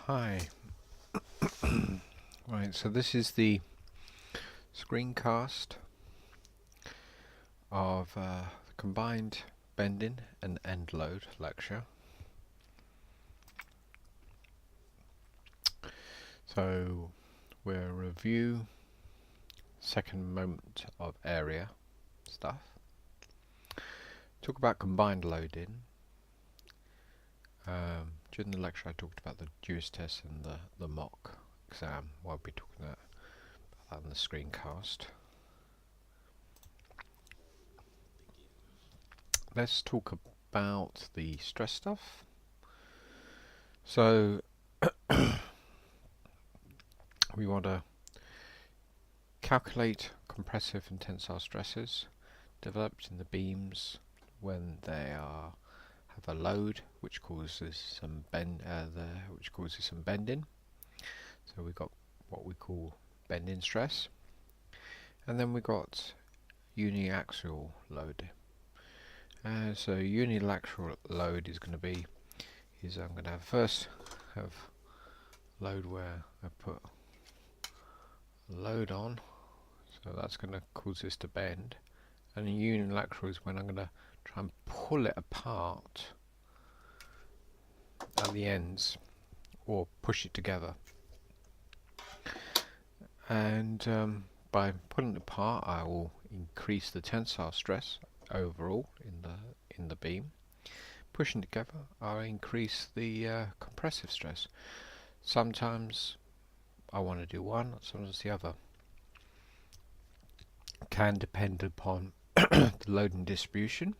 Hi. Right, so this is the screencast of the combined bending and end load lecture. So we'll review second moment of area stuff, talk about combined loading. During the lecture I talked about the Jewish test and the mock exam. I'll be talking about that in the screencast. Let's talk about the stress stuff. So we want to calculate compressive and tensile stresses developed in the beams when they have a load which causes some bending. So we've got what we call bending stress, and then we got uniaxial load. So unilateral load is going to be I'm going to first have load where I put a load on, so that's going to cause this to bend, and unilateral is when I'm going to try and pull it apart at the ends or push it together. And by pulling it apart I will increase the tensile stress overall in the beam. Pushing together I'll increase the compressive stress. Sometimes I want to do one, sometimes the other. Can depend upon the loading distribution,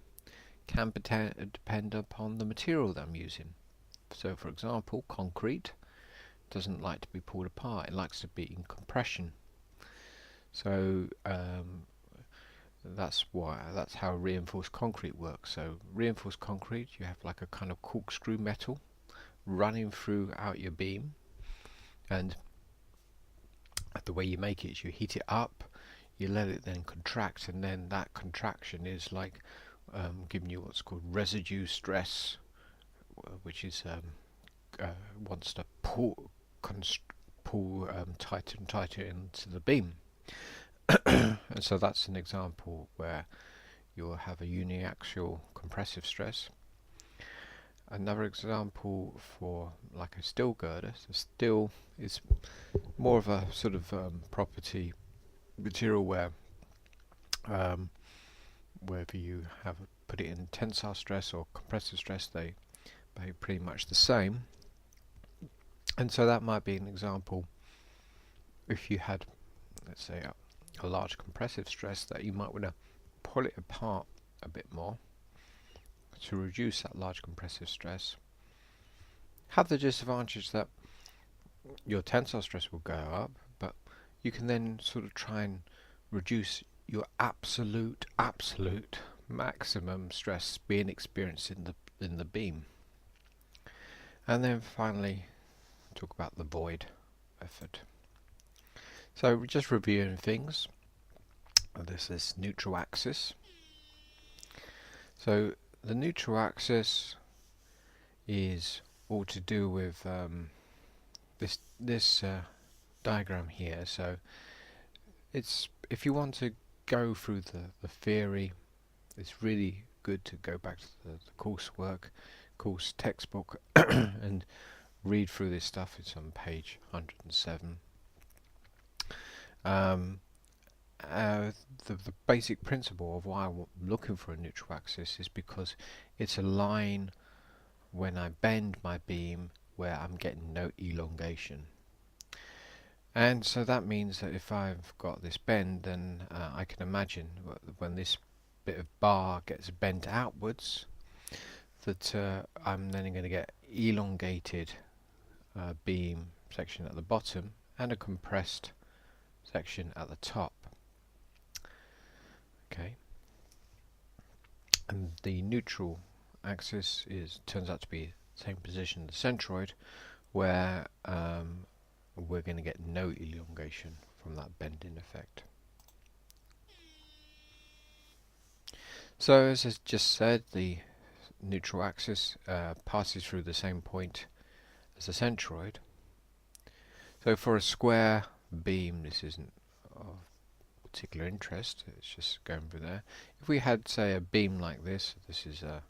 can depend upon the material that I'm using. So for example, concrete doesn't like to be pulled apart, it likes to be in compression. So that's how reinforced concrete works. So reinforced concrete, you have like a kind of corkscrew metal running throughout your beam, and the way you make it is you heat it up, you let it then contract, and then that contraction is like giving you what's called residue stress, which is wants to pull tighter and tighter into the beam. And so that's an example where you'll have a uniaxial compressive stress. Another example for like a steel girder. So steel is more of a sort of property material where whether you have put it in tensile stress or compressive stress, they behave pretty much the same. And so that might be an example if you had, let's say, a large compressive stress, that you might want to pull it apart a bit more to reduce that large compressive stress. Have the disadvantage that your tensile stress will go up, but you can then sort of try and reduce your absolute maximum stress being experienced in the beam. And then finally talk about the void method. So we're just reviewing things. There's this neutral axis. So the neutral axis is all to do with this diagram here. So it's, if you want to go through the theory, it's really good to go back to the course textbook and read through this stuff. It's on page 107. The basic principle of why I'm looking for a neutral axis is because it's a line when I bend my beam where I'm getting no elongation. And so that means that if I've got this bend, then I can imagine when this bit of bar gets bent outwards, that I'm then going to get elongated beam section at the bottom and a compressed section at the top. Okay, and the neutral axis turns out to be the same position as the centroid, where we're going to get no elongation from that bending effect. So as I just said, the neutral axis passes through the same point as the centroid, So for a square beam, this isn't of particular interest, it's just going through there. If we had, say, a beam like this, this is a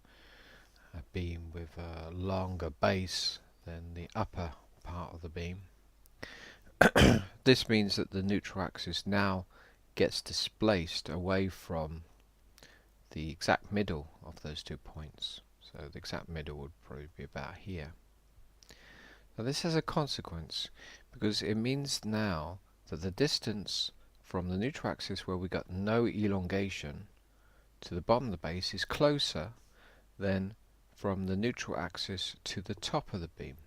beam with a longer base than the upper part of the beam. This means that the neutral axis now gets displaced away from the exact middle of those 2 points. So the exact middle would probably be about here. Now this has a consequence, because it means now that the distance from the neutral axis where we got no elongation to the bottom of the base is closer than from the neutral axis to the top of the beam.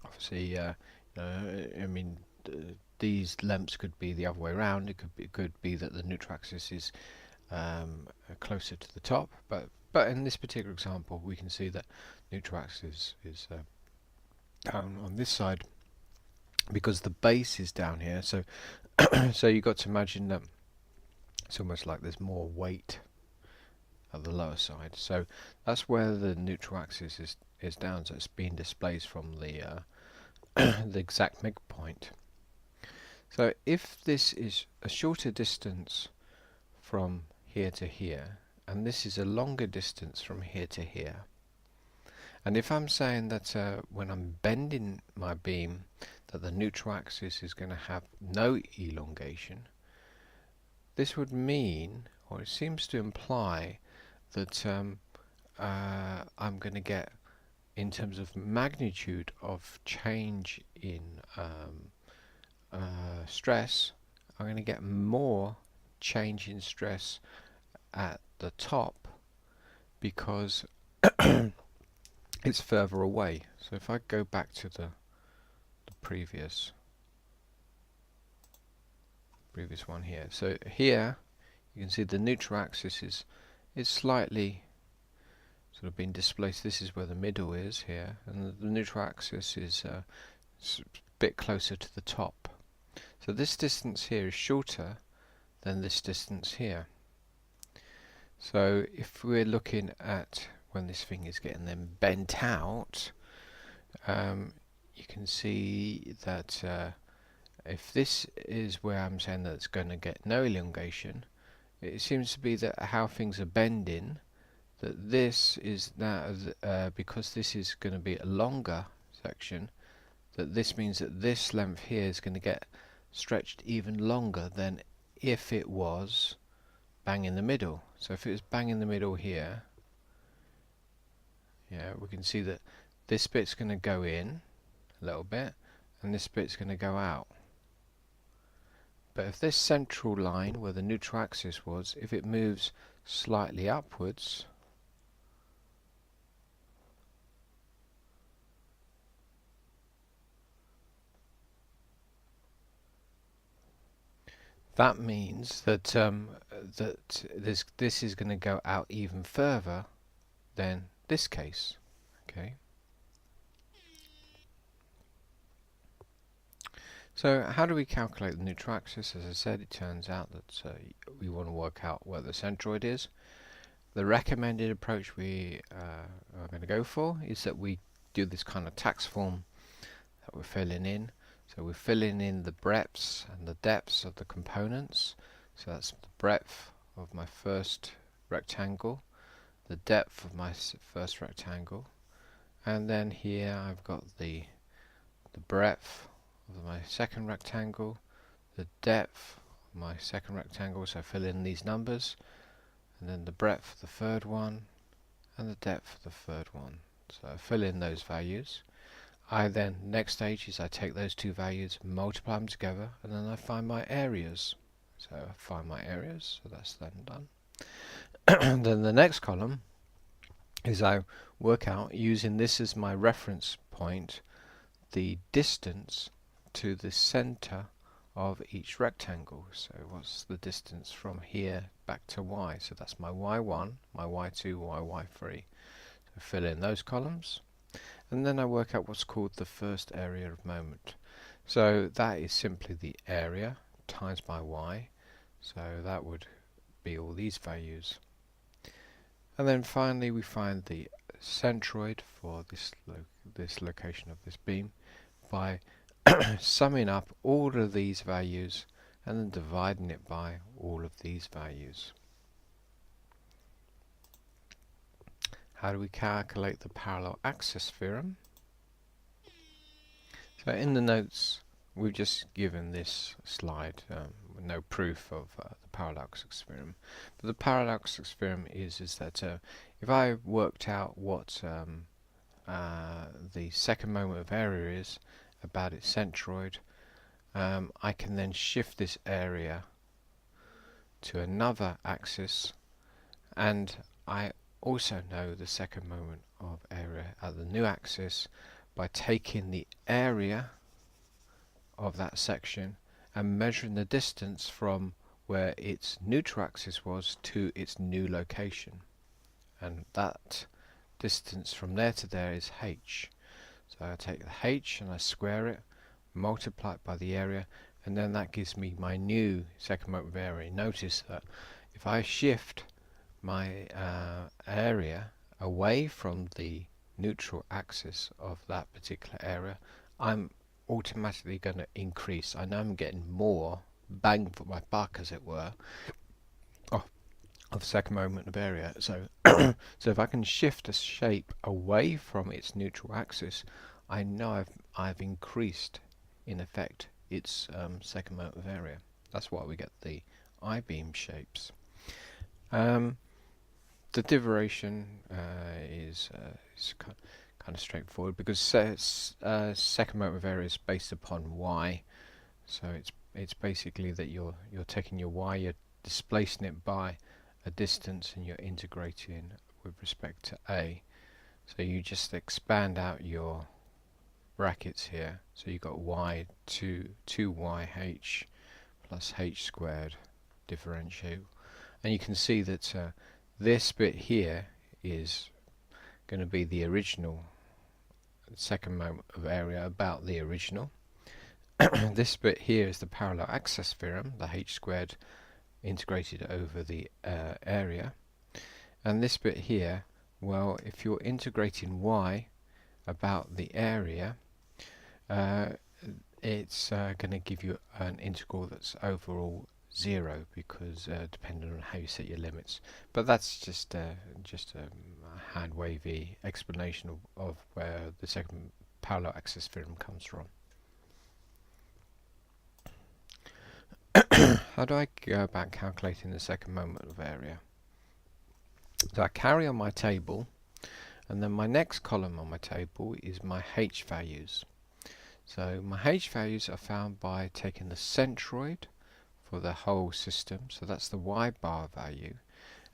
Obviously, I mean, these lengths could be the other way around. It could be that the neutral axis is closer to the top, but in this particular example, we can see that neutral axis is down on this side because the base is down here. So, so you've got to imagine that it's almost like there's more weight at the lower side. So that's where the neutral axis is down. So it's being displaced from the the exact midpoint. So if this is a shorter distance from here to here, and this is a longer distance from here to here, and if I'm saying that when I'm bending my beam that the neutral axis is going to have no elongation, this would mean, or it seems to imply, that I'm going to get, in terms of magnitude of change in stress, I'm going to get more change in stress at the top because it's further away. So if I go back to the previous one here, so here you can see the neutral axis is slightly sort of being displaced. This is where the middle is here, and the neutral axis is a bit closer to the top. So this distance here is shorter than this distance here. So if we're looking at when this thing is getting then bent out, you can see that if this is where I'm saying that it's going to get no elongation, it seems to be that how things are bending, that this is now, because this is going to be a longer section, that this means that this length here is going to get stretched even longer than if it was bang in the middle. So if it was bang in the middle here, yeah, we can see that this bit's going to go in a little bit and this bit's going to go out. But if this central line where the neutral axis was, if it moves slightly upwards, that means that that this is going to go out even further than this case. Okay. So how do we calculate the neutral axis? As I said, it turns out that we want to work out where the centroid is. The recommended approach we are going to go for is that we do this kind of tax form that we're filling in. So we're filling in the breadths and the depths of the components. So that's the breadth of my first rectangle, the depth of my first rectangle, and then here I've got the breadth of my second rectangle, the depth of my second rectangle, so fill in these numbers, and then the breadth of the third one and the depth of the third one. So I fill in those values. I then, next stage is I take those two values, multiply them together, and then I find my areas. So I find my areas, so that's then done. Then the next column is I work out, using this as my reference point, the distance to the center of each rectangle. So what's the distance from here back to y? So that's my y1, my y2, y3. So fill in those columns. And then I work out what's called the first area of moment. So that is simply the area times my y. So that would be all these values. And then finally we find the centroid for this location of this beam by summing up all of these values and then dividing it by all of these values. How do we calculate the parallel axis theorem? So in the notes we've just given this slide with no proof of the parallel axis theorem. But the parallel axis theorem is that if I worked out what the second moment of area is about its centroid, I can then shift this area to another axis, and I also know the second moment of area at the new axis by taking the area of that section and measuring the distance from where its neutral axis was to its new location, and that distance from there to there is h. So I take the h and I square it, multiply it by the area, and then that gives me my new second moment of area. Notice that if I shift my area away from the neutral axis of that particular area, I'm automatically going to increase. I know I'm getting more bang for my buck, as it were, of second moment of area. So so if I can shift a shape away from its neutral axis, I know I've increased in effect its second moment of area. That's why we get the I-beam shapes. The derivation is kind of straightforward, because second moment of area is based upon y. So it's basically that you're taking your y, you're displacing it by a distance, and you're integrating with respect to a. So you just expand out your brackets here. So you've got y to 2yh plus h squared differentiate, and you can see that this bit here is going to be the original second moment of area about the original. This bit here is the parallel axis theorem, the h squared integrated over the area. And this bit here, well, if you're integrating y about the area, it's going to give you an integral that's overall 0, because depending on how you set your limits. But that's just a hand wavy explanation of where the second parallel axis theorem comes from. How do I go about calculating the second moment of area? So I carry on my table, and then my next column on my table is my h values. So my h values are found by taking the centroid for the whole system, so that's the y bar value,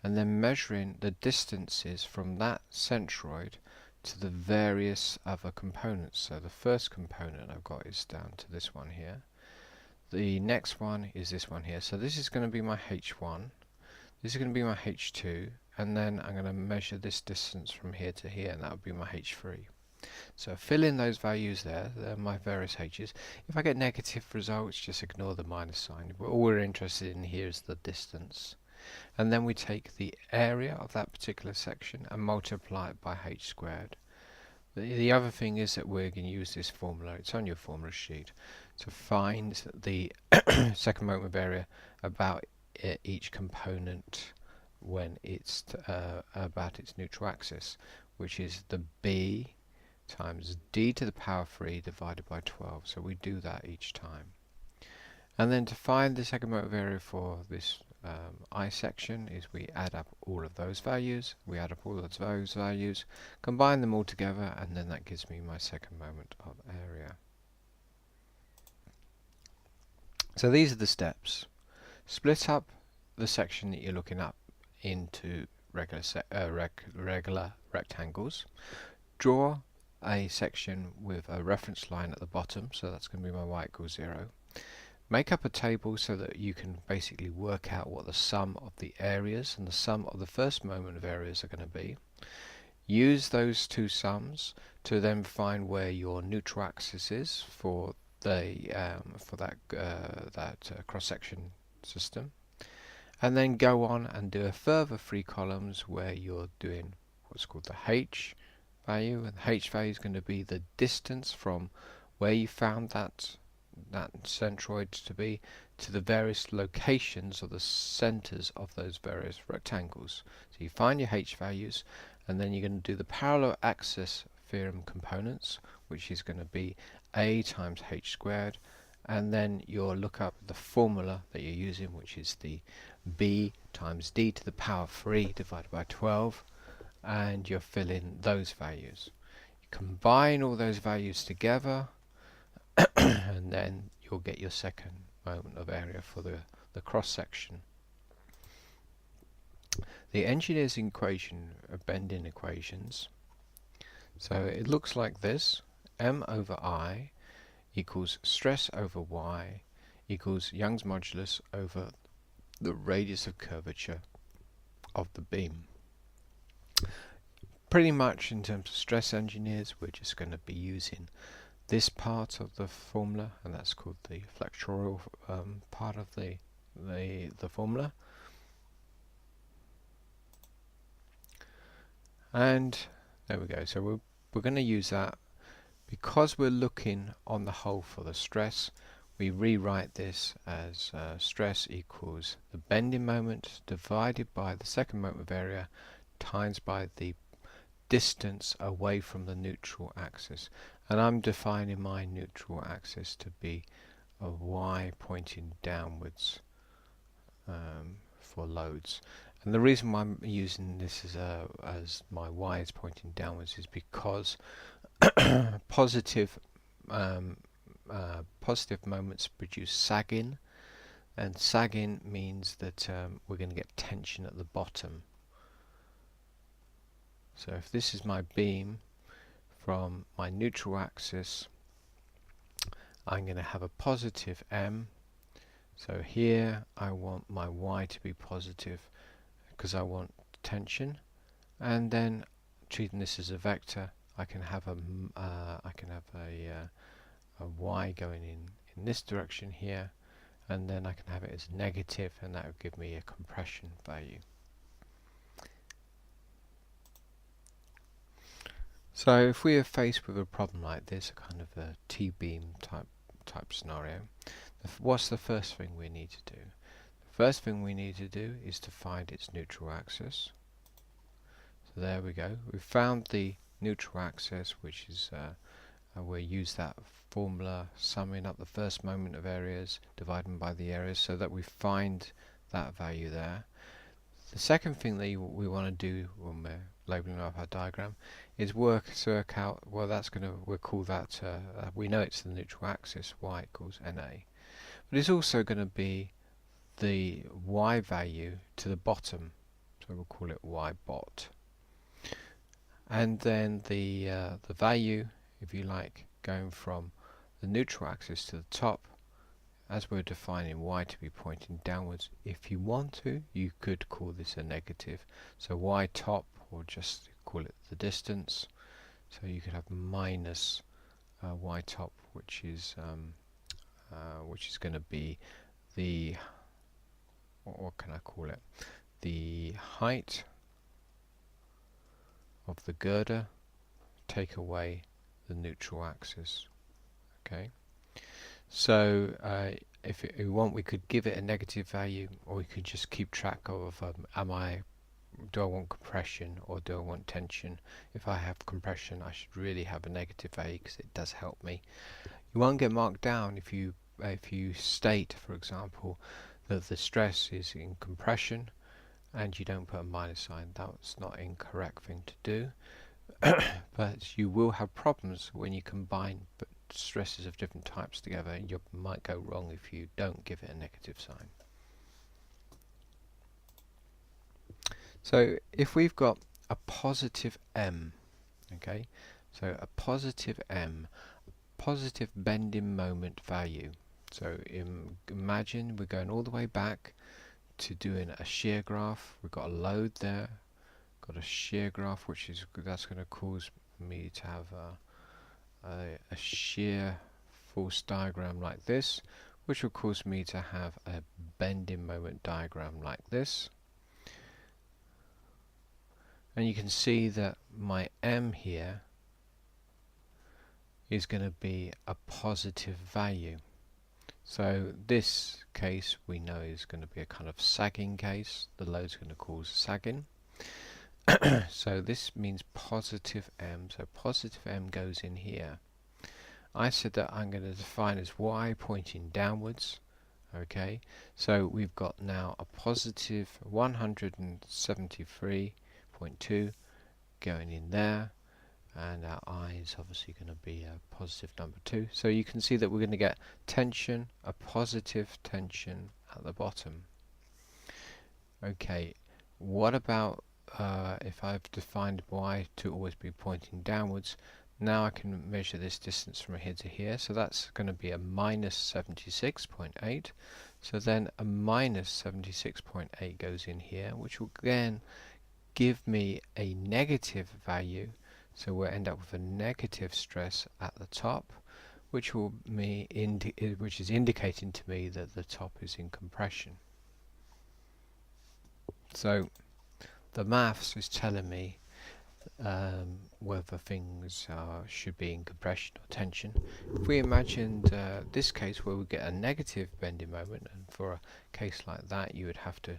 and then measuring the distances from that centroid to the various other components. So the first component I've got is down to this one here. The next one is this one here. So this is going to be my h1, this is going to be my h2, and then I'm going to measure this distance from here to here, and that would be my h3. So fill in those values there, they're my various h's. If I get negative results, just ignore the minus sign. All we're interested in here is the distance. And then we take the area of that particular section and multiply it by h squared. The other thing is that we're going to use this formula, it's on your formula sheet, to find the second moment of area about each component when it's about its neutral axis, which is the b times d to the power 3 divided by 12. So we do that each time. And then to find the second moment of area for this I section is we add up all of those values, combine them all together, and then that gives me my second moment of area. So these are the steps. Split up the section that you're looking up into regular rectangles. Draw a section with a reference line at the bottom, so that's going to be my y equals 0. Make up a table so that you can basically work out what the sum of the areas and the sum of the first moment of areas are going to be. Use those two sums to then find where your neutral axis is for the that cross-section system, and then go on and do a further 3 columns where you're doing what's called the h value, and the h value is going to be the distance from where you found that centroid to be, to the various locations or the centers of those various rectangles. So you find your h values, and then you're going to do the parallel axis theorem components, which is going to be a times h squared, and then you'll look up the formula that you're using, which is the b times d to the power 3 divided by 12, and you'll fill in those values. You combine all those values together, and then you'll get your second moment of area for the cross section. The engineer's equation of bending equations, so it looks like this: m over I equals stress over y equals Young's modulus over the radius of curvature of the beam. Pretty much in terms of stress engineers, we're just going to be using this part of the formula, and that's called the flexural part of the formula. And there we go. So we're going to use that because we're looking on the whole for the stress. We rewrite this as stress equals the bending moment divided by the second moment of area times by the distance away from the neutral axis. And I'm defining my neutral axis to be a y pointing downwards for loads. And the reason why I'm using this as my y is pointing downwards is because positive moments produce sagging, and sagging means that we're going to get tension at the bottom. So if this is my beam from my neutral axis, I'm going to have a positive m. So here I want my y to be positive because I want tension, and then treating this as a vector, I can have a y going in this direction here, and then I can have it as negative, and that would give me a compression value. So if we are faced with a problem like this, a kind of a T-beam type scenario, what's the first thing we need to do? The first thing we need to do is to find its neutral axis. So there we go. We've found the neutral axis, which is we'll use that formula, summing up the first moment of areas, dividing by the areas, so that we find that value there. The second thing that we want to do when we're labeling up our diagram is work out, well, that's going to, we'll call that, we know it's the neutral axis, y equals na. But it's also going to be the y value to the bottom, so we'll call it y bot. And then the value, if you like, going from the neutral axis to the top, as we're defining y to be pointing downwards, if you want to, you could call this a negative. So y top, or just call it the distance. So you could have minus y top, which is going to be the, what can I call it? The height of the girder, take away the neutral axis. Okay. So if we want, we could give it a negative value, or we could just keep track of do I want compression or do I want tension? If I have compression, I should really have a negative value because it does help me. You won't get marked down if you state, for example, that the stress is in compression and you don't put a minus sign. That's not an incorrect thing to do. But you will have problems when you combine stresses of different types together. You might go wrong if you don't give it a negative sign. So if we've got a positive m, okay, so a positive m, positive bending moment value. So imagine we're going all the way back to doing a shear graph. We've got a load there, got a shear graph, that's going to cause me to have a shear force diagram like this, which will cause me to have a bending moment diagram like this. And you can see that my m here is going to be a positive value. So this case we know is going to be a kind of sagging case. The load's going to cause sagging. So this means positive m. So positive m goes in here. I said that I'm going to define as y pointing downwards. Okay, so we've got now a positive 173.2 going in there, and our I is obviously going to be a positive number 2. So you can see that we're going to get tension, a positive tension at the bottom. Okay, what about if I've defined y to always be pointing downwards? Now I can measure this distance from here to here, so that's going to be a minus 76.8. So then a minus 76.8 goes in here, which will again give me a negative value. So we'll end up with a negative stress at the top, which will which is indicating to me that the top is in compression. So the maths is telling me whether things should be in compression or tension. If we imagined this case where we get a negative bending moment, and for a case like that you would have to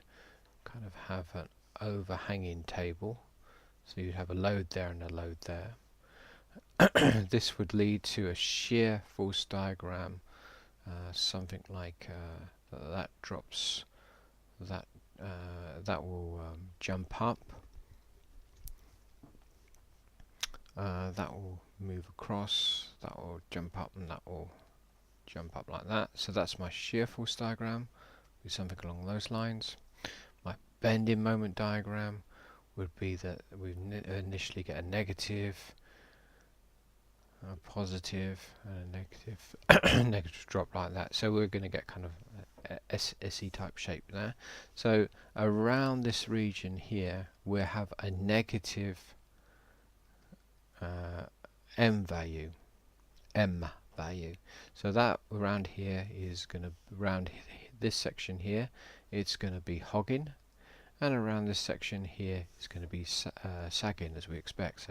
kind of have an overhanging table, so you'd have a load there and a load there. This would lead to a shear force diagram, something like that drops, that will jump up, that will move across, that will jump up, and that will jump up like that. So that's my shear force diagram, be something along those lines. My bending moment diagram would be that we initially get a negative, a positive, and a negative, negative drop like that. So we're going to get kind of a SE type shape there. So around this region here we have a negative m value. So that around here is going to, around this section here, it's going to be hogging, and around this section here is going to be sagging, as we expect.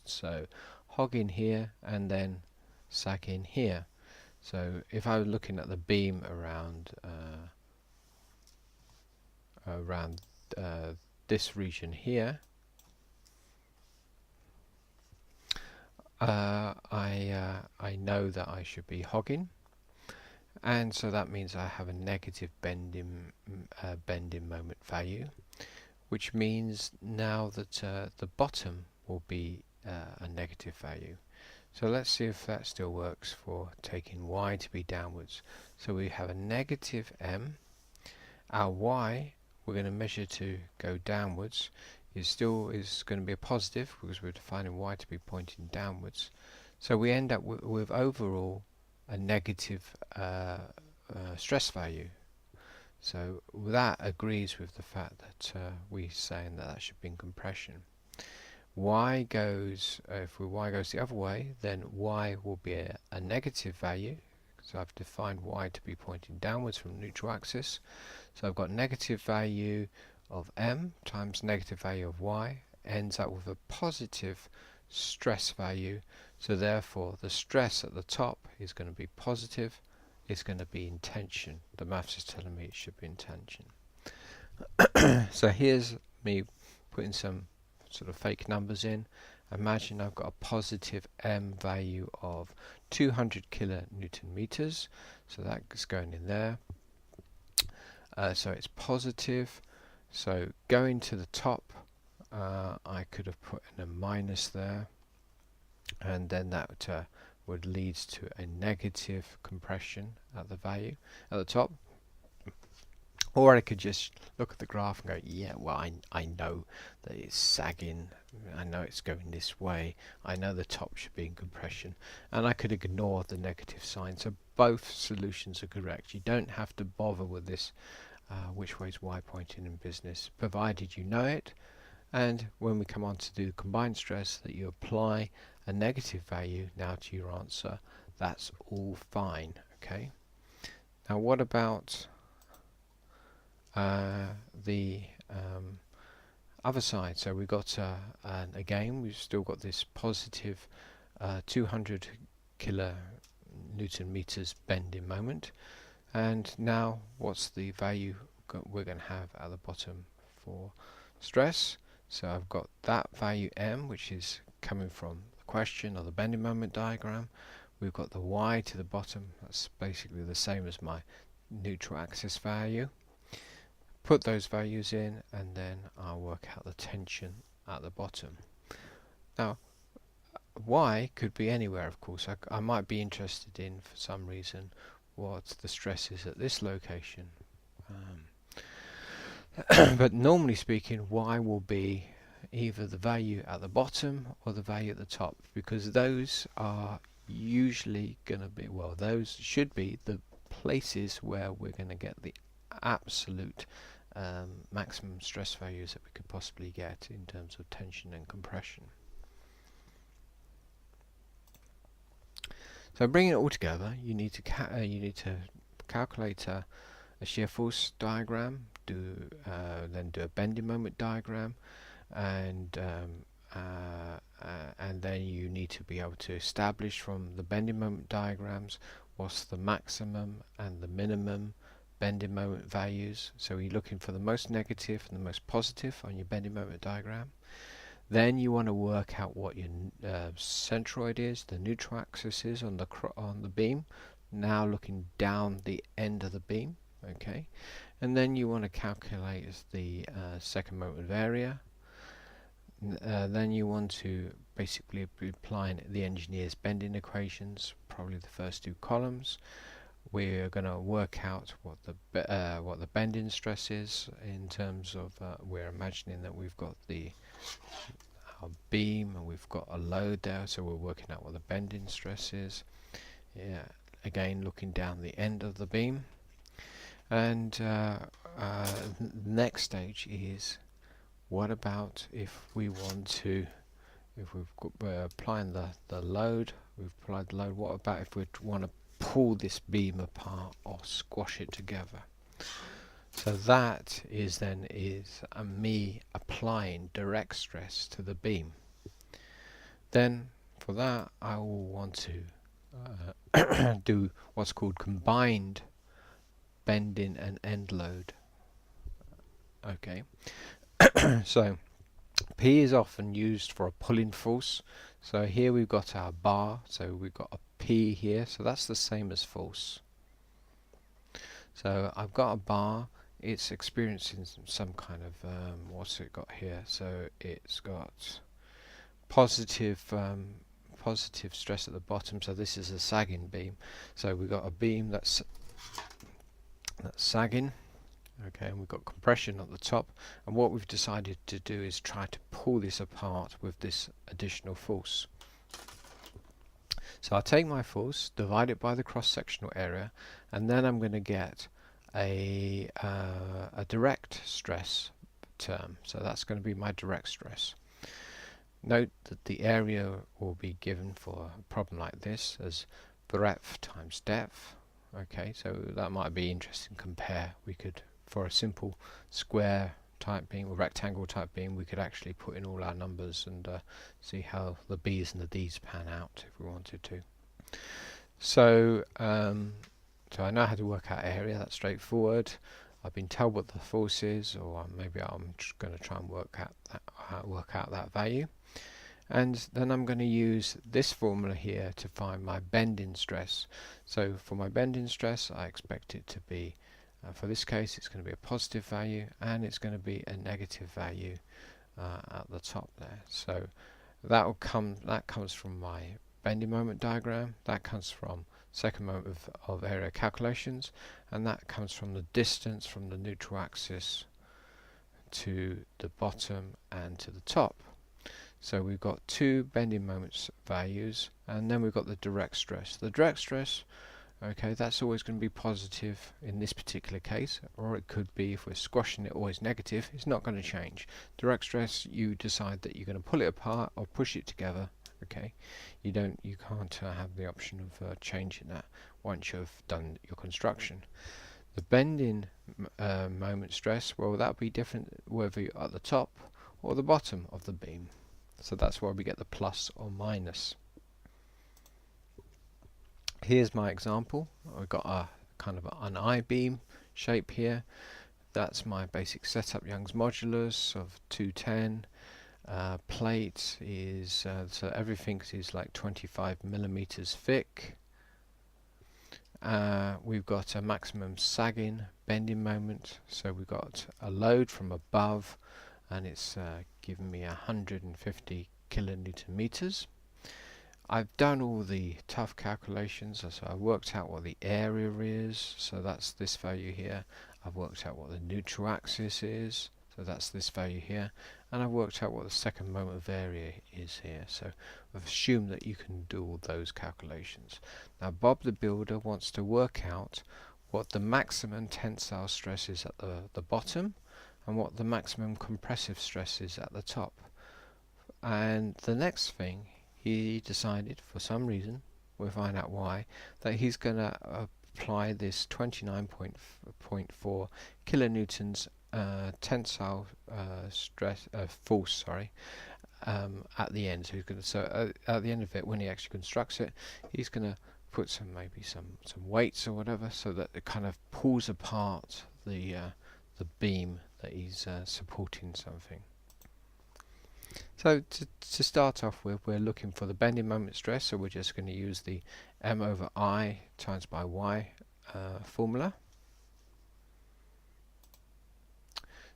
So hogging here and then sagging here. So if I was looking at the beam around this region here, I know that I should be hogging, and so that means I have a negative bending moment value, which means now that the bottom will be a negative value. So let's see if that still works for taking y to be downwards. So we have a negative m. Our y we're going to measure to go downwards is going to be a positive, because we're defining y to be pointing downwards. So we end up with overall a negative stress value. So that agrees with the fact that we're saying that should be in compression. Y goes, if y goes the other way, then y will be a negative value, so I've defined y to be pointing downwards from the neutral axis. So I've got negative value of m times negative value of y ends up with a positive stress value. So therefore the stress at the top is going to be positive, it's going to be in tension. The maths is telling me it should be in tension. So here's me putting some sort of fake numbers in. Imagine I've got a positive m value of 200 kilonewton meters, so that's going in there. So it's positive. So going to the top, I could have put in a minus there, and then that would lead to a negative compression at the value at the top. Or I could just look at the graph and go, yeah, well, I know that it's sagging, I know it's going this way, I know the top should be in compression, and I could ignore the negative sign. So both solutions are correct. You don't have to bother with this which way is y pointing in business, provided you know it, and when we come on to do the combined stress, that you apply a negative value now to your answer. That's all fine. Okay, now what about the other side? So we've got again we've still got this positive 200 kilonewton meters bending moment. And now what's the value we're going to have at the bottom for stress? So I've got that value m, which is coming from the question or the bending moment diagram. We've got the y to the bottom, that's basically the same as my neutral axis value. Put those values in and then I'll work out the tension at the bottom. Now y could be anywhere, of course. I might be interested in, for some reason, what the stress is at this location. But normally speaking, y will be either the value at the bottom or the value at the top, because those are usually going to be, well, those should be the places where we're going to get the absolute maximum stress values that we could possibly get in terms of tension and compression. So bringing it all together, you need to calculate a shear force diagram, then do a bending moment diagram, and then you need to be able to establish from the bending moment diagrams what's the maximum and the minimum bending moment values. So you're looking for the most negative and the most positive on your bending moment diagram. Then you want to work out what your centroid is, the neutral axis is on the beam, now looking down the end of the beam, okay? And then you want to calculate the second moment of area. Then you want to basically be applying the engineer's bending equations, probably the first two columns. We're going to work out what the bending stress is in terms of we're imagining that we've got our beam and we've got a load there, so we're working out what the bending stress is. Yeah, again looking down the end of the beam. And the next stage is, what about if we want to, we're applying the load, we've applied the load, what about if we want to pull this beam apart or squash it together? So that is me applying direct stress to the beam. Then for that I will want to do what's called combined bending and end load. Okay. So P is often used for a pulling force. So here we've got our bar, so we've got a P here, so that's the same as force. So I've got a bar, it's experiencing some kind of what's it got here? So it's got positive stress at the bottom, so this is a sagging beam. So we've got a beam that's sagging, okay, and we've got compression at the top, and what we've decided to do is try to pull this apart with this additional force. So I'll take my force, divide it by the cross-sectional area, and then I'm going to get a direct stress term. So that's going to be my direct stress. Note that the area will be given for a problem like this as breadth times depth. Okay, so that might be interesting to compare. We could, for a simple square type beam or rectangle type beam, we could actually put in all our numbers and see how the B's and the D's pan out if we wanted to. So so I know how to work out area, that's straightforward. I've been told what the force is, or maybe I'm just going to try and work out that value. And then I'm going to use this formula here to find my bending stress. So for my bending stress, I expect it to be, for this case, it's going to be a positive value, and it's going to be a negative value at the top there. So that comes from my bending moment diagram, that comes from second moment of area calculations, and that comes from the distance from the neutral axis to the bottom and to the top. So we've got two bending moments values, and then we've got the direct stress. The direct stress, okay, that's always going to be positive in this particular case, or it could be, if we're squashing it, always negative. It's not going to change. Direct stress, you decide that you're going to pull it apart or push it together. Okay, you can't have the option of changing that once you've done your construction. The bending moment stress, well, that'll be different whether you're at the top or the bottom of the beam. So that's why we get the plus or minus. Here's my example. I've got a kind of an I-beam shape here. That's my basic setup Young's modulus of 210. Plate is so everything is like 25 millimeters thick. We've got a maximum sagging bending moment, so we've got a load from above, and it's given me 150 kilonewton meters. I've done all the tough calculations, so I worked out what the area is, so that's this value here. I've worked out what the neutral axis is, so that's this value here, and I've worked out what the second moment of area is here. So I've assumed that you can do all those calculations. Now Bob the builder wants to work out what the maximum tensile stress is at the bottom and what the maximum compressive stress is at the top. And the next thing, he decided, for some reason, we'll find out why, that he's going to apply this 29.4 kilonewtons tensile stress force, at the end. So he's going to, at the end of it, when he actually constructs it, he's going to put some weights or whatever, so that it kind of pulls apart the beam that he's supporting something. So to start off with, we're looking for the bending moment stress, so we're just going to use the m over I times by y formula.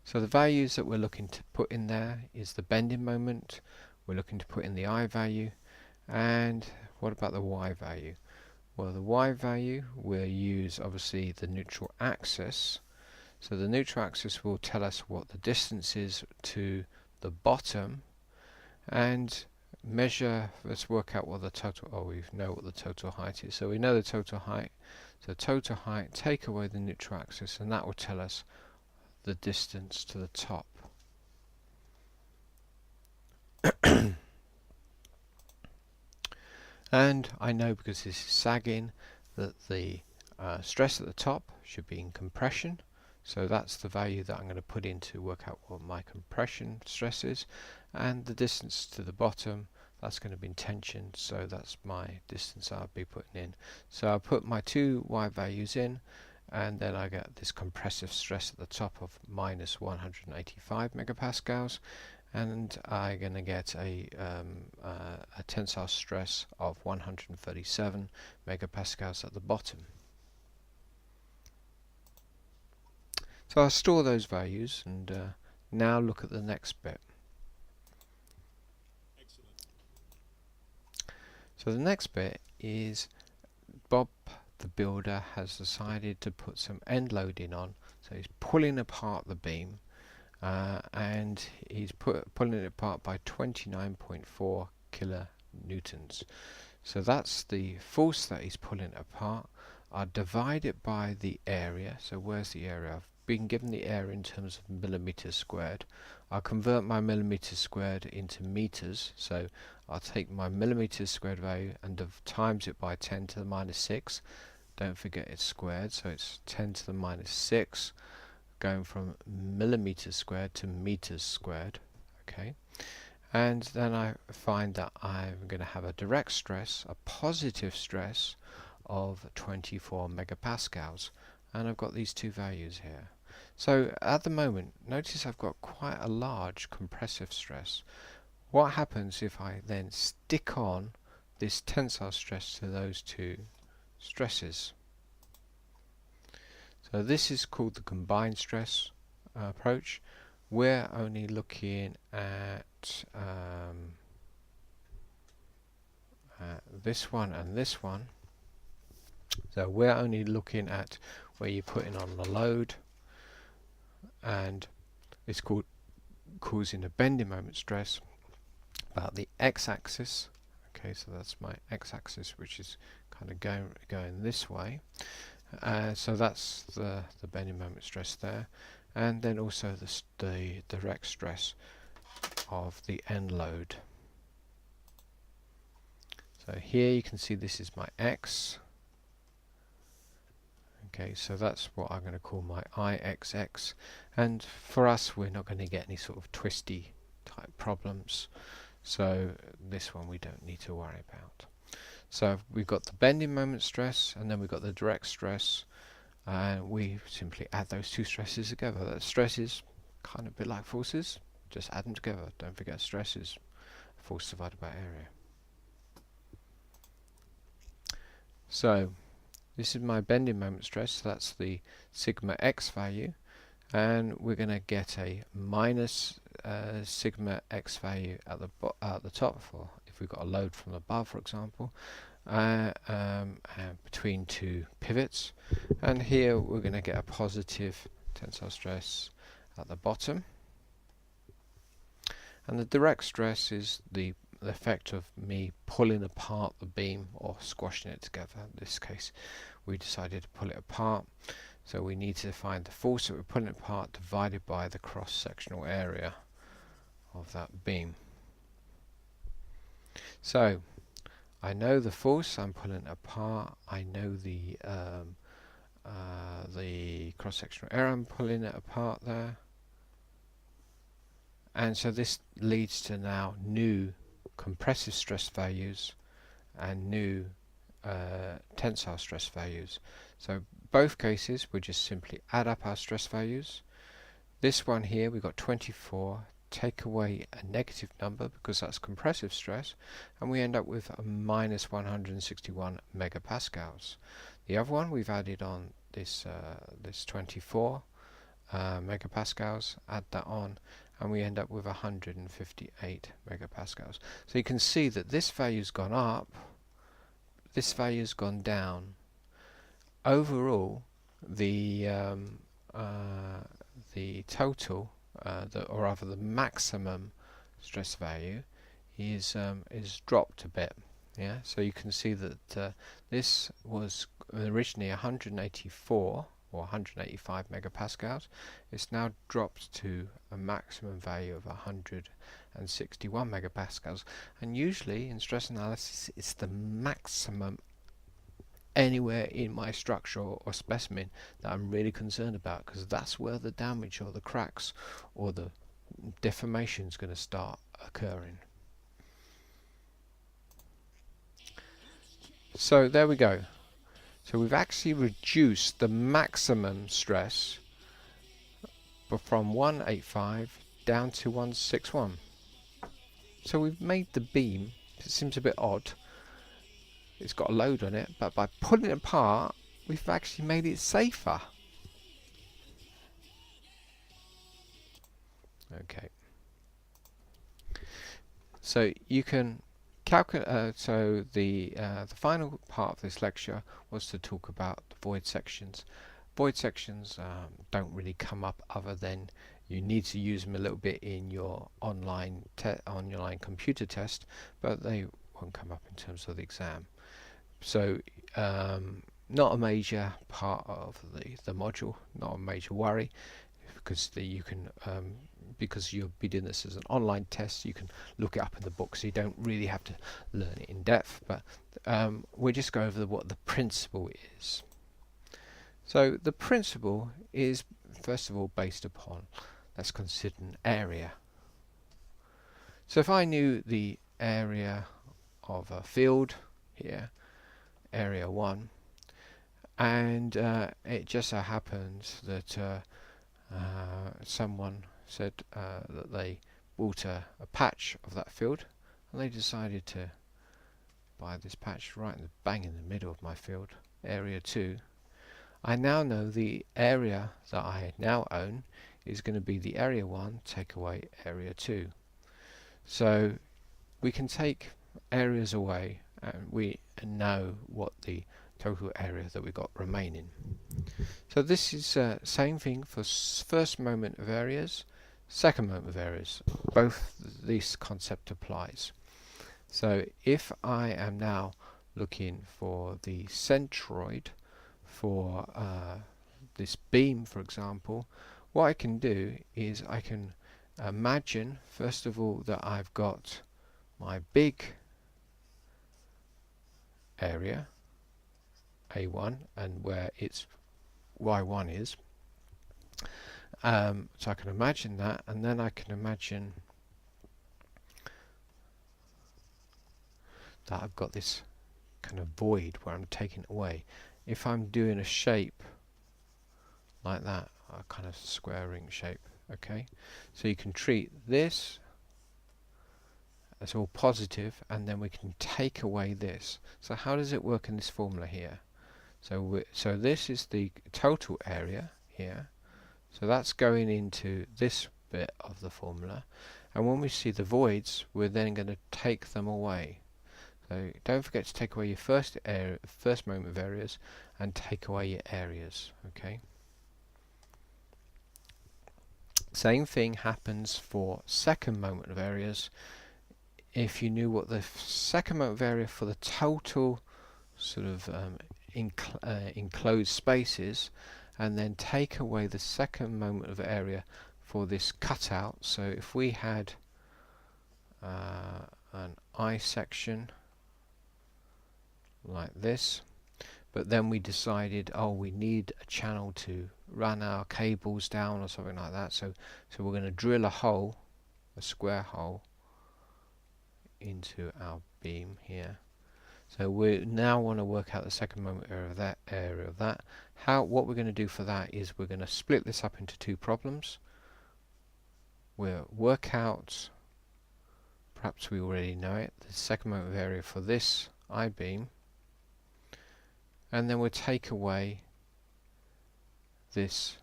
So the values that we're looking to put in there is the bending moment, we're looking to put in the I value, and what about the y value? Well, the y value, we'll use obviously the neutral axis. So the neutral axis will tell us what the distance is to the bottom, and measure, let's work out what the total, we know what the total height is, so we know the total height. So total height, take away the neutral axis, and that will tell us the distance to the top. And I know, because this is sagging, that the stress at the top should be in compression. So that's the value that I'm going to put in to work out what my compression stress is. And the distance to the bottom, that's going to be in tension, so that's my distance I'll be putting in. So I'll put my two y values in, and then I get this compressive stress at the top of minus 185 megapascals, and I'm going to get a tensile stress of 137 megapascals at the bottom. So I'll store those values, and now look at the next bit. Excellent. So the next bit is Bob the builder has decided to put some end loading on, so he's pulling apart the beam, and he's pulling it apart by 29.4 kilonewtons. So that's the force that he's pulling it apart. I'll divide it by the area. So where's the area? I've been given the area in terms of millimeters squared. I'll convert my millimeters squared into meters, so I'll take my millimeters squared value and times it by 10 to the minus 6. Don't forget it's squared, so it's 10 to the minus 6, going from millimeters squared to meters squared. Okay, and then I find that I'm going to have a direct stress, a positive stress of 24 megapascals, and I've got these two values here. So at the moment, notice I've got quite a large compressive stress. What happens if I then stick on this tensile stress to those two stresses? So this is called the combined stress approach. We're only looking at this one and this one. So we're only looking at where you're putting on the load, and it's called causing a bending moment stress about the x-axis. Okay, so that's my x-axis, which is kind of going this way. So that's the bending moment stress there, and then also the direct stress of the end load. So here you can see this is my x. Okay, so that's what I'm going to call my IXX, and for us we're not going to get any sort of twisty type problems, so this one we don't need to worry about. So we've got the bending moment stress, and then we've got the direct stress, and we simply add those two stresses together. That stress is kind of a bit like forces, just add them together. Don't forget stress is force divided by area. So this is my bending moment stress, so that's the sigma x value, and we're going to get a minus sigma x value at the top for if we've got a load from above, for example, and between two pivots, and here we're going to get a positive tensile stress at the bottom, and the direct stress is the effect of me pulling apart the beam or squashing it together. In this case we decided to pull it apart, so we need to find the force that we're pulling it apart divided by the cross-sectional area of that beam. So I know the force I'm pulling apart, I know the cross-sectional area I'm pulling it apart there, and so this leads to now new compressive stress values and new tensile stress values. So both cases we just simply add up our stress values. This one here we've got 24, take away a negative number because that's compressive stress, and we end up with a minus 161 megapascals. The other one we've added on this 24 megapascals, add that on, and we end up with 158 megapascals. So you can see that this value's gone up, this value's gone down. Overall, the total, or rather the maximum stress value is dropped a bit. Yeah, so you can see that this was originally 184 or 185 megapascals. It's now dropped to a maximum value of 161 megapascals, and usually in stress analysis it's the maximum anywhere in my structure or specimen that I'm really concerned about, because that's where the damage or the cracks or the deformation is going to start occurring. So there we go. So we've actually reduced the maximum stress from 185 down to 161. So we've made the beam, it seems a bit odd, it's got a load on it, but by pulling it apart we've actually made it safer. Okay, so you can calculate. So the final part of this lecture was to talk about the void sections. Void sections don't really come up other than you need to use them a little bit in your online computer test, but they won't come up in terms of the exam. So not a major part of the module, not a major worry, because you can because you'll be doing this as an online test, you can look it up in the book, so you don't really have to learn it in depth, but we'll just go over what the principle is. So the principle is first of all based upon, let's consider an area. So if I knew the area of a field here, area 1, and it just so happens that someone said that they bought a patch of that field, and they decided to buy this patch right in the bang in the middle of my field, area 2. I now know the area that I now own is going to be the area 1 take away area 2. So we can take areas away and we know what the total area that we've got remaining. So this is same thing for first moment of areas, second moment of areas. Both this concept applies. So if I am now looking for the centroid for this beam, for example, what I can do is I can imagine first of all that I've got my big area A1 and where its Y1 is. So I can imagine that, and then I can imagine that I've got this kind of void where I'm taking it away. If I'm doing a shape like that, a kind of square ring shape, okay, so you can treat this as all positive, and then we can take away this. So how does it work in this formula here? So this is the total area here, so that's going into this bit of the formula, and when we see the voids, we're then going to take them away. So don't forget to take away your first moment of areas and take away your areas, okay? Same thing happens for second moment of areas. If you knew what the second moment of area for the total sort of enclosed space is, and then take away the second moment of area for this cutout. So if we had an I section like this, but then we decided, oh, we need a channel to run our cables down or something like that, so we're going to drill a hole, a square hole, into our beam here. So we now want to work out the second moment area of that. What we're going to do for that is we're going to split this up into two problems. We'll work out, perhaps we already know it, the second moment area for this I-beam, and then we'll take away this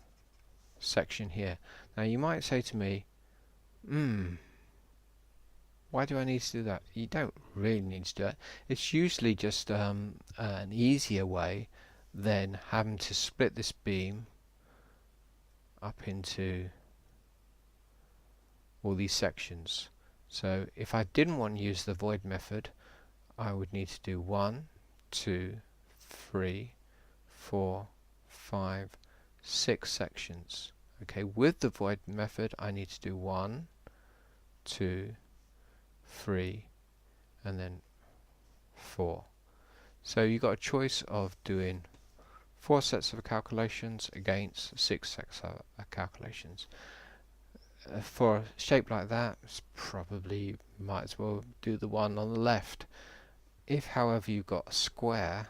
section here. Now you might say to me, why do I need to do that? You don't really need to do that. It's usually just an easier way than having to split this beam up into all these sections. So if I didn't want to use the void method, I would need to do 1, 2, 3, 4, 5, 6 sections. Okay, with the void method I need to do 1, 2, 3, and then 4. So you've got a choice of doing 4 sets of calculations against 6 sets of calculations. For a shape like that, it's probably might as well do the one on the left. If, however, you've got a square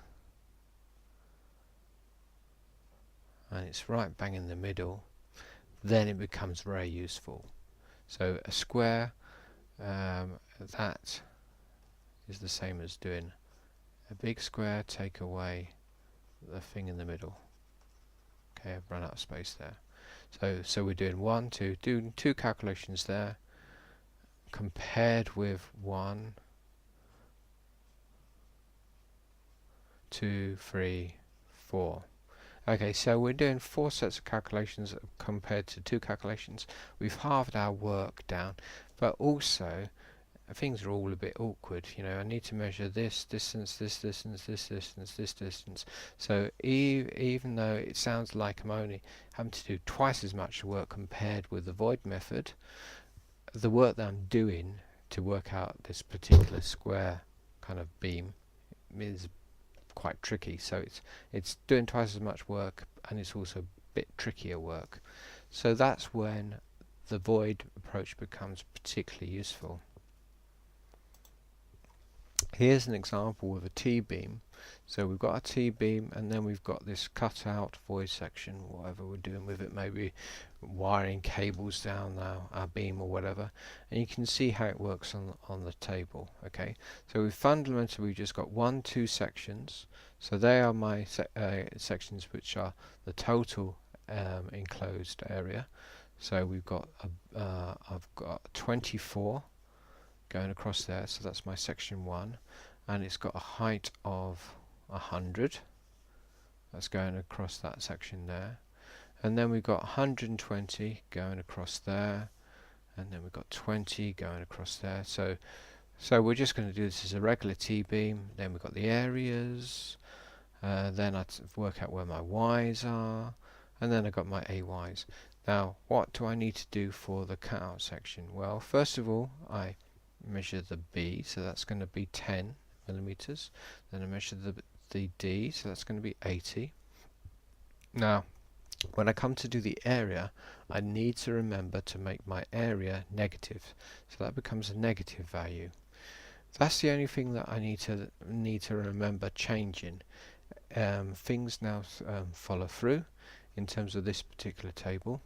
and it's right bang in the middle, then it becomes very useful. So a square, that is the same as doing a big square, take away the thing in the middle. Okay, I've run out of space there. So we're doing doing two calculations there, compared with 1, 2, 3, 4. Okay, so we're doing 4 sets of calculations compared to 2 calculations. We've halved our work down, but also things are all a bit awkward. You know, I need to measure this distance, this distance, this distance, this distance. So even though it sounds like I'm only having to do twice as much work compared with the void method, the work that I'm doing to work out this particular square kind of beam is quite tricky. So it's doing twice as much work, and it's also a bit trickier work. So that's when the void approach becomes particularly useful. Here's an example with a T-beam. So we've got a T-beam, and then we've got this cut-out void section, whatever we're doing with it, maybe wiring cables down our beam or whatever. And you can see how it works on the table. Okay, so we've just got 1, 2 sections. So they are my sections, which are the total enclosed area. So we've got I've got 24 going across there, so that's my section 1, and it's got a height of 100. That's going across that section there, and then we've got 120 going across there, and then we've got 20 going across there. So we're just going to do this as a regular T-beam. Then we've got the areas, then I work out where my Y's are, and then I've got my AY's. Now what do I need to do for the cutout section? Well, first of all, I measure the B, so that's going to be 10 millimeters. Then I measure the D, so that's going to be 80. Now when I come to do the area, I need to remember to make my area negative, so that becomes a negative value. That's the only thing that I need to remember changing. Things now follow through in terms of this particular table.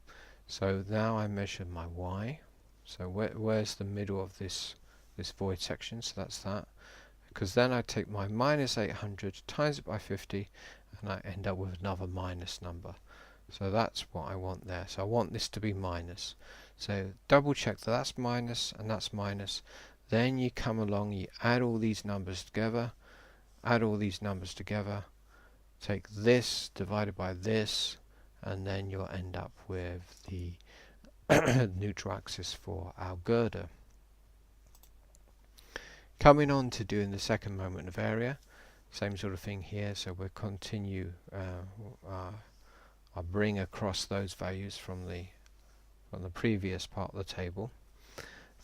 So now I measure my y. So where's the middle of this void section? So that's that. Because then I take my minus 800 times it by 50 and I end up with another minus number. So that's what I want there. So I want this to be minus. So double check that that's minus and that's minus. Then you come along, you add all these numbers together, take this divided by this, and then you'll end up with the neutral axis for our girder. Coming on to doing the second moment of area, same sort of thing here. So we'll continue, I'll bring across those values from the previous part of the table.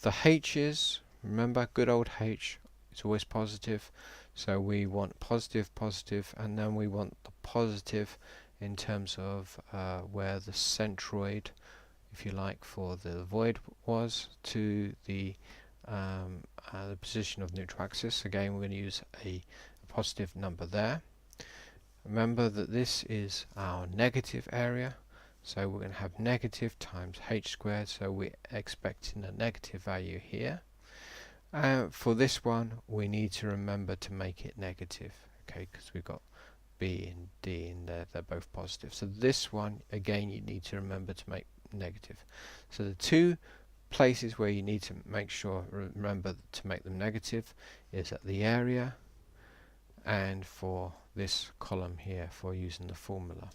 The h's, remember, good old h, it's always positive, so we want positive, positive, and then we want the positive in terms of where the centroid, if you like, for the void was to the position of neutral axis. Again, we're going to use a positive number there. Remember that this is our negative area, so we're going to have negative times h squared, so we're expecting a negative value here. For this one, we need to remember to make it negative, okay, because we've got b and d in there, they're both positive. So this one, again, you need to remember to make negative. So the two places where you need to remember to make them negative is at the area and for this column here for using the formula.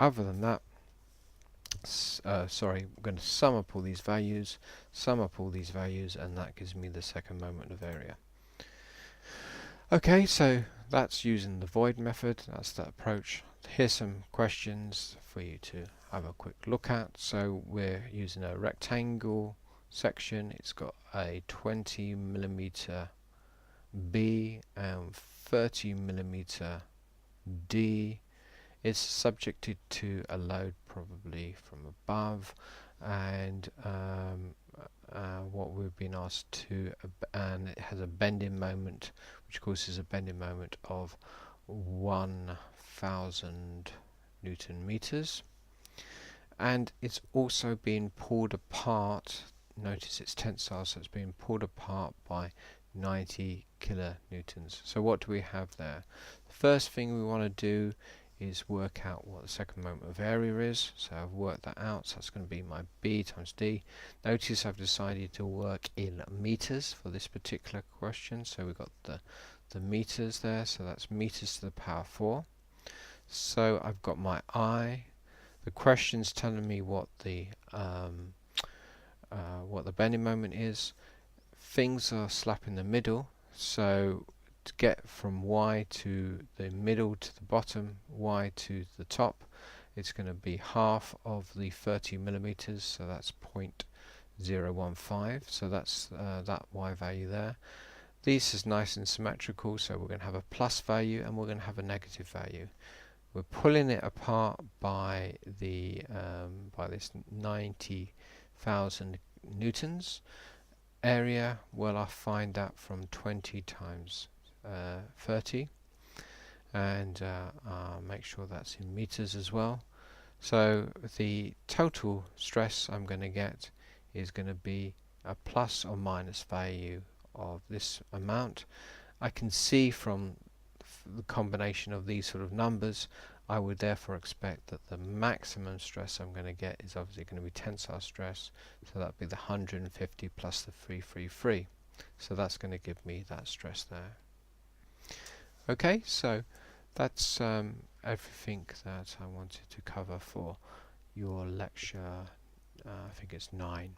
Other than that, sorry, I'm going to sum up all these values, and that gives me the second moment of area. Okay, so that's using the void method, that's that approach. Here's some questions for you to have a quick look at. So we're using a rectangle section, it's got a 20mm B and 30mm D. It's subjected to a load probably from above, and what we've been asked to, and it has a bending moment, which causes a bending moment of 1000 Newton meters, and it's also being pulled apart. Notice it's tensile, so it's being pulled apart by 90 kilonewtons. So what do we have there? The first thing we want to do is work out what the second moment of area is. So I've worked that out, so that's going to be my B times D. Notice I've decided to work in meters for this particular question, so we've got the meters there, so that's meters to the power 4. So I've got my I. The question's telling me what the bending moment is. Things are slap in the middle, so to get from Y to the middle to the bottom, Y to the top, it's going to be half of the 30mm, so that's 0.015, so that's that Y value there. This is nice and symmetrical, so we're going to have a plus value and we're going to have a negative value. We're pulling it apart by the by this 90,000 newtons. Area, well, I find that from 20 times 30, and I'll make sure that's in meters as well. So the total stress I'm going to get is going to be a plus or minus value of this amount. I can see from the combination of these sort of numbers, I would therefore expect that the maximum stress I'm going to get is obviously going to be tensile stress, so that would be the 150 plus the 333. So that's going to give me that stress there. Okay, so that's everything that I wanted to cover for your lecture, I think it's 9.